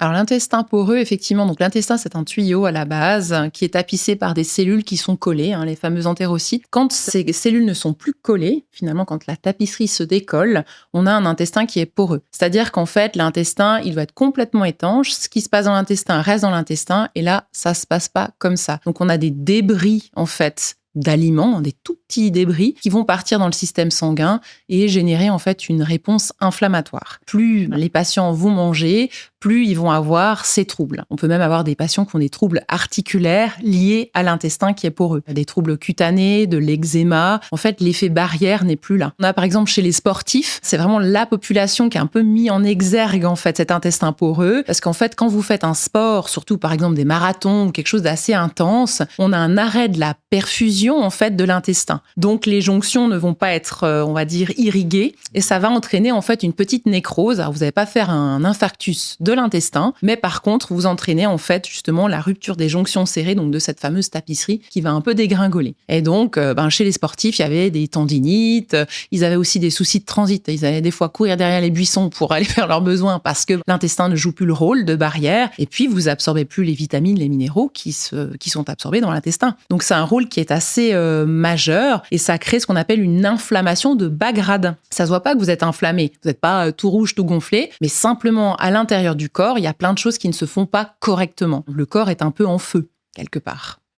Alors l'intestin poreux, effectivement, donc l'intestin c'est un tuyau à la base qui est tapissé par des cellules qui sont collées, les fameux entérocytes. Quand ces cellules ne sont plus collées, finalement quand la tapisserie se décolle, on a un intestin qui est poreux. C'est-à-dire qu'en fait l'intestin il doit être complètement étanche, ce qui se passe dans l'intestin reste dans l'intestin et là ça se passe pas comme ça. Donc on a des débris en fait d'aliments, des tout petits débris qui vont partir dans le système sanguin et générer en fait une réponse inflammatoire. Plus les patients vont manger, plus ils vont avoir ces troubles. On peut même avoir des patients qui ont des troubles articulaires liés à l'intestin qui est poreux. Des troubles cutanés, de l'eczéma. En fait, l'effet barrière n'est plus là. On a par exemple chez les sportifs, c'est vraiment la population qui est un peu mis en exergue en fait cet intestin poreux parce qu'en fait, quand vous faites un sport, surtout par exemple des marathons ou quelque chose d'assez intense, on a un arrêt de la perfusion en fait de l'intestin. Donc les jonctions ne vont pas être, on va dire, irriguées et ça va entraîner en fait une petite nécrose. Alors vous n'allez pas faire un infarctus de l'intestin, mais par contre vous entraînez en fait justement la rupture des jonctions serrées, donc de cette fameuse tapisserie qui va un peu dégringoler. Et donc chez les sportifs il y avait des tendinites, ils avaient aussi des soucis de transit, ils allaient des fois courir derrière les buissons pour aller faire leurs besoins parce que l'intestin ne joue plus le rôle de barrière et puis vous absorbez plus les vitamines, les minéraux qui sont absorbés dans l'intestin. Donc c'est un rôle qui est assez majeur et ça crée ce qu'on appelle une inflammation de bas grade. Ça se voit pas que vous êtes inflammé, vous n'êtes pas tout rouge, tout gonflé, mais simplement à l'intérieur du corps, il y a plein de choses qui ne se font pas correctement. Le corps est un peu en feu, quelque part.